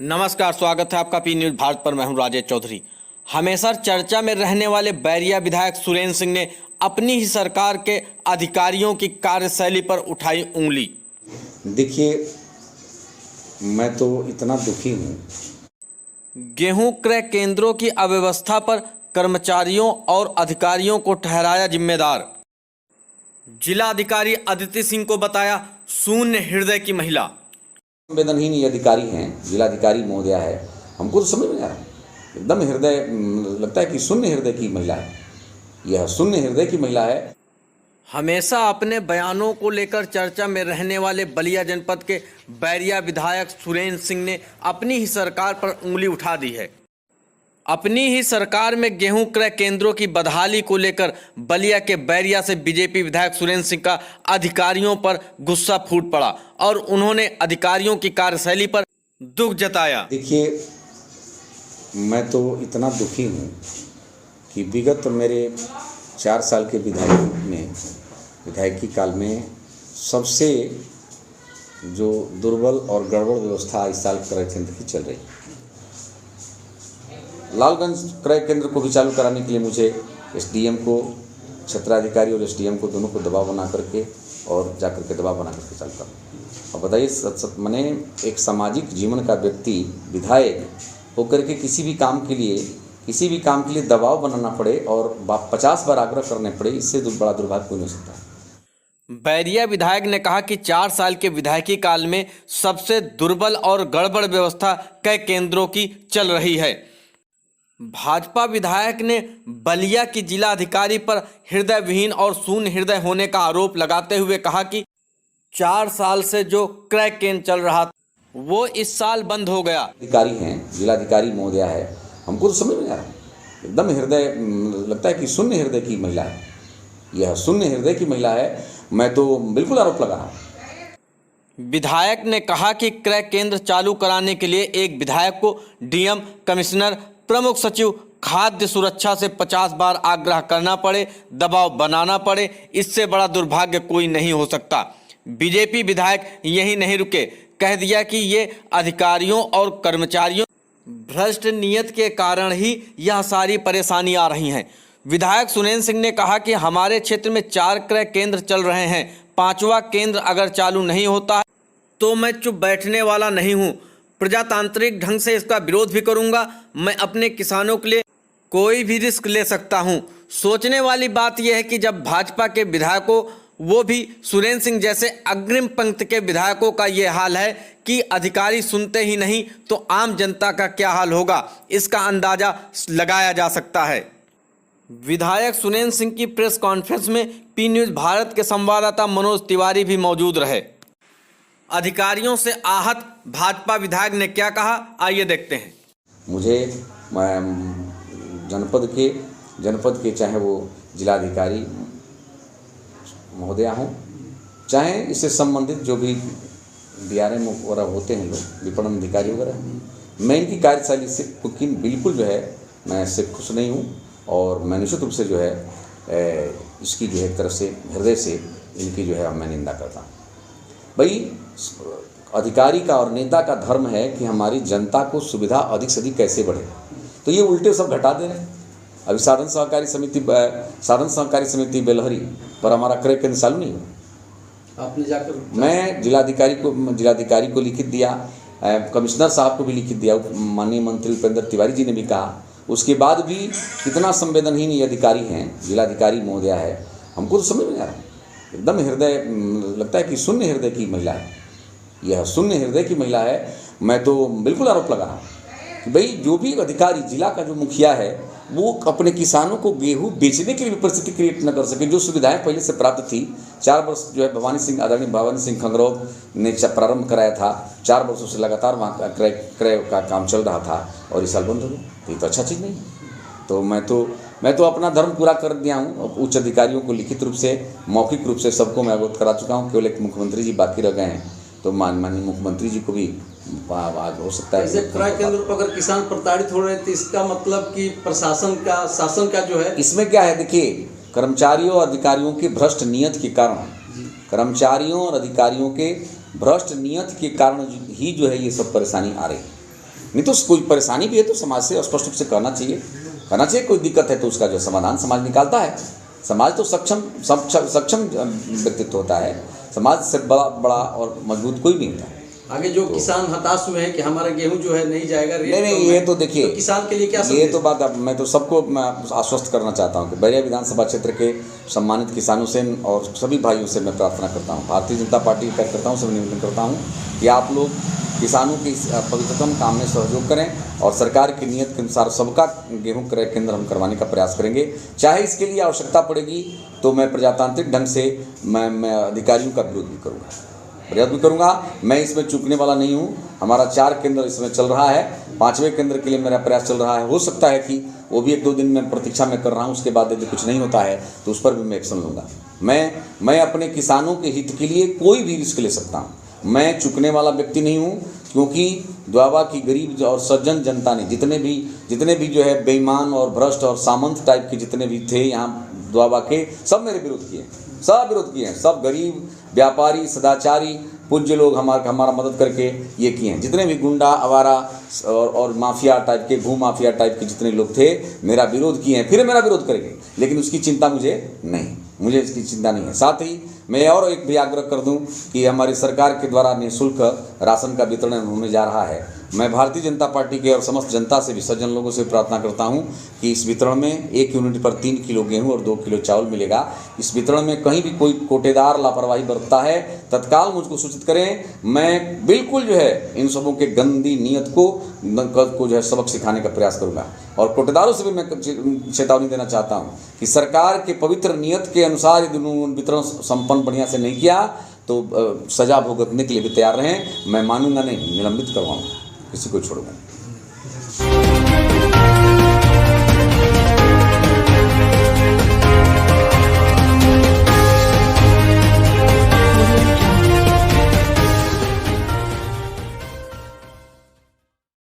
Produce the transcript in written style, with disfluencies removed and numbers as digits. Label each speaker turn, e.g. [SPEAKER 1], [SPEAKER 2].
[SPEAKER 1] नमस्कार, स्वागत है आपका पी न्यूज भारत पर। मैं हूं राजेश चौधरी। हमेशा चर्चा में रहने वाले बैरिया विधायक सुरेंद्र सिंह ने अपनी ही सरकार के अधिकारियों की कार्यशैली पर उठाई उंगली।
[SPEAKER 2] देखिए, मैं तो इतना दुखी हूँ।
[SPEAKER 1] गेहूं क्रय केंद्रों की अव्यवस्था पर कर्मचारियों और अधिकारियों को ठहराया जिम्मेदार। जिला अधिकारी अदिति सिंह को बताया शून्य हृदय की महिला।
[SPEAKER 2] संवेदनहीन ये अधिकारी हैं, जिलाधिकारी महोदया है। हमको तो समझ में आ रहा है, एकदम हृदय लगता है कि शून्य हृदय की महिला है। यह शून्य हृदय की महिला है।
[SPEAKER 1] हमेशा अपने बयानों को लेकर चर्चा में रहने वाले बलिया जनपद के बैरिया विधायक सुरेंद्र सिंह ने अपनी ही सरकार पर उंगली उठा दी है। अपनी ही सरकार में गेहूं क्रय केंद्रों की बदहाली को लेकर बलिया के बैरिया से बीजेपी विधायक सुरेंद्र सिंह का अधिकारियों पर गुस्सा फूट पड़ा और उन्होंने अधिकारियों की कार्यशैली पर दुख जताया।
[SPEAKER 2] देखिए, मैं तो इतना दुखी हूँ कि विगत मेरे 4 साल के विधायकी काल में सबसे जो दुर्बल और गड़बड़ व्यवस्था इस साल क्रय केंद्र की चल रही है। लालगंज क्रय केंद्र को भी चालू कराने के लिए मुझे एसडीएम को, क्षेत्राधिकारी और एसडीएम को दोनों को दबाव बना करके और जाकर के दबाव बना करके चालू करना। अब बताइए, मैंने एक सामाजिक जीवन का व्यक्ति विधायक होकर के किसी भी काम के लिए दबाव बनाना पड़े और 50 बार आग्रह करने पड़े, इससे बड़ा दुर्भाग्य कोई नहीं हो सकता।
[SPEAKER 1] बैरिया विधायक ने कहा कि 4 साल के विधायकी काल में सबसे दुर्बल और गड़बड़ व्यवस्था क्रय केंद्रों की चल रही है। भाजपा विधायक ने बलिया की जिला अधिकारी पर हृदय विहीन और शून्य हृदय होने का आरोप लगाते हुए कहा कि 4 साल से जो क्रय केंद्र चल रहा था वो इस साल बंद हो गया।
[SPEAKER 2] अधिकारी हैं, जिलाधिकारी महोदया है। हमको तो समझ में आ रहा है, एकदम हृदय लगता है कि शून्य हृदय की महिला है। यह शून्य हृदय की महिला है। मैं तो बिल्कुल आरोप लगा रहा हूँ।
[SPEAKER 1] विधायक ने कहा कि क्रय केंद्र चालू कराने के लिए एक विधायक को डीएम, कमिश्नर, प्रमुख सचिव खाद्य सुरक्षा से 50 बार आग्रह करना पड़े, दबाव बनाना पड़े, इससे बड़ा दुर्भाग्य कोई नहीं हो सकता। बीजेपी विधायक यही नहीं रुके, कह दिया कि ये अधिकारियों और कर्मचारियों भ्रष्ट नियत के कारण ही यह सारी परेशानी आ रही हैं। विधायक सुरेंद्र सिंह ने कहा कि हमारे क्षेत्र में 4 क्रय केंद्र चल रहे हैं, 5वां केंद्र अगर चालू नहीं होता है तो मैं चुप बैठने वाला नहीं हूँ। प्रजातांत्रिक ढंग से इसका विरोध भी करूंगा। मैं अपने किसानों के लिए कोई भी रिस्क ले सकता हूं। सोचने वाली बात यह है कि जब भाजपा के विधायकों, वो भी सुरेंद्र सिंह जैसे अग्रिम पंक्ति के विधायकों का ये हाल है कि अधिकारी सुनते ही नहीं तो आम जनता का क्या हाल होगा, इसका अंदाजा लगाया जा सकता है। विधायक सुरेंद्र सिंह की प्रेस कॉन्फ्रेंस में पी न्यूज भारत के संवाददाता मनोज तिवारी भी मौजूद रहे। अधिकारियों से आहत भाजपा विधायक ने क्या कहा, आइए देखते हैं।
[SPEAKER 2] मुझे जनपद के चाहे वो जिलाधिकारी महोदया हों, चाहे इससे संबंधित जो भी डीआरएम वगैरह होते हैं लोग, विपणन अधिकारी वगैरह, मैं इनकी कार्यशैली से बिल्कुल जो है मैं इससे खुश नहीं हूँ और मैं निश्चित रूप से जो है इसकी जो है एक तरफ से हृदय से इनकी जो है मैं निंदा करता हूँ। भाई, अधिकारी का और नेता का धर्म है कि हमारी जनता को सुविधा अधिक से अधिक कैसे बढ़े, तो ये उल्टे सब घटा दे रहे हैं। अभी साधन सहकारी समिति बेलहरी पर हमारा क्रय केंद्र चालू नहीं हुआ। आपने जाकर मैं जिलाधिकारी को लिखित दिया, कमिश्नर साहब को भी लिखित दिया, माननीय मंत्री उपेंद्र तिवारी जी ने भी कहा। उसके बाद भी कितना संवेदनहीन ये अधिकारी हैं, जिलाधिकारी महोदया है। हमको तो समझ में आ रहा है, एकदम हृदय लगता है कि शून्य हृदय की महिला है। यह शून्य हृदय की महिला है। मैं तो बिल्कुल आरोप लगा रहा हूँ कि भाई, जो भी अधिकारी, जिला का जो मुखिया है, वो अपने किसानों को गेहूं बेचने की भी परिस्थिति क्रिएट न कर सके। जो सुविधाएं पहले से प्राप्त थी, 4 वर्ष जो है आदरणीय भवानी सिंह खंगरोग ने प्रारंभ कराया था, 4 वर्षों से लगातार वहाँ क्रय का काम चल रहा था और इस साल बंद हो गया। ये तो अच्छा चीज़ नहीं है। तो मैं तो अपना धर्म पूरा कर दिया हूँ। उच्च अधिकारियों को लिखित रूप से, मौखिक रूप से सबको मैं अवगत करा चुका हूँ। केवल एक मुख्यमंत्री जी बाकी रह गए हैं, तो माननीय मुख्यमंत्री जी को भी हो सकता है।
[SPEAKER 3] ऐसे क्रय केंद्र पर अगर किसान प्रताड़ित हो रहे थे, इसका मतलब कि शासन का जो है, इसमें
[SPEAKER 2] क्या है, देखिए, कर्मचारियों और अधिकारियों के भ्रष्ट नियत के कारण ही जो है ये सब परेशानी आ रही है। नहीं तो कोई परेशानी भी है तो समाज से स्पष्ट रूप से कहना चाहिए, कोई दिक्कत है तो उसका जो समाधान समाज निकालता है। समाज तो सक्षम व्यक्तित्व होता है, समाज से बड़ा और मजबूत कोई नहीं होता।
[SPEAKER 3] आगे जो किसान हताश हुए हैं कि हमारा गेहूं जो है नहीं जाएगा,
[SPEAKER 2] नहीं, ये तो देखिए,
[SPEAKER 3] तो किसान के लिए क्या
[SPEAKER 2] ये तो बात, अब मैं तो सबको मैं आश्वस्त करना चाहता हूँ कि बैरिया विधानसभा क्षेत्र के सम्मानित किसानों से और सभी भाइयों से मैं प्रार्थना करता हूँ, भारतीय जनता पार्टी के कार्यकर्ताओं से निवेदन करता हूँ कि आप लोग किसानों की पवित्रतम काम में सहयोग करें और सरकार की नीयत के अनुसार सबका गेहूं क्रय केंद्र हम करवाने का प्रयास करेंगे। चाहे इसके लिए आवश्यकता पड़ेगी तो मैं प्रजातांत्रिक ढंग से मैं अधिकारियों का विरोध भी करूँगा, मैं इसमें चूकने वाला नहीं हूँ। हमारा 4 केंद्र इसमें चल रहा है, 5वें केंद्र के लिए मेरा प्रयास चल रहा है। हो सकता है कि वो भी 1-2 दिन में प्रतीक्षा में कर रहा हूँ, उसके बाद यदि कुछ नहीं होता है तो उस पर भी मैं एक्शन लूँगा। मैं अपने किसानों के हित के लिए कोई भी रिस्क ले सकता हूँ, मैं चुकने वाला व्यक्ति नहीं हूँ, क्योंकि द्वाबा की गरीब और सज्जन जनता ने जितने भी जो है बेईमान और भ्रष्ट और सामंत टाइप के जितने भी थे यहाँ द्वाबा के, सब मेरे विरोध किए हैं, सब गरीब व्यापारी सदाचारी पूज्य लोग हमारा मदद करके ये किए हैं। जितने भी गुंडा आवारा और माफिया टाइप के भू माफिया टाइप के जितने लोग थे मेरा विरोध किए हैं, फिर मेरा विरोध करेंगे, लेकिन उसकी चिंता मुझे इसकी चिंता नहीं है। साथ ही मैं और एक भी आग्रह कर दूं कि हमारी सरकार के द्वारा निःशुल्क राशन का वितरण होने जा रहा है। मैं भारतीय जनता पार्टी के और समस्त जनता से भी, सज्जन लोगों से प्रार्थना करता हूं कि इस वितरण में 1 यूनिट पर 3 किलो गेहूं और 2 किलो चावल मिलेगा। इस वितरण में कहीं भी कोई कोटेदार लापरवाही बरतता है तत्काल मुझको सूचित करें। मैं बिल्कुल जो है इन सबों के गंदी नीयत को जो है सबक सिखाने का प्रयास करूँगा। और कोटेदारों से भी मैं चेतावनी देना चाहता हूँ कि सरकार के पवित्र नियत के अनुसार यदि वितरण संपन्न बढ़िया से नहीं किया तो सजा भुगतने के लिए भी तैयार रहें। मैं मानूंगा नहीं, निलंबित करवाऊंगा, किसी को छोड़ूंगा नहीं।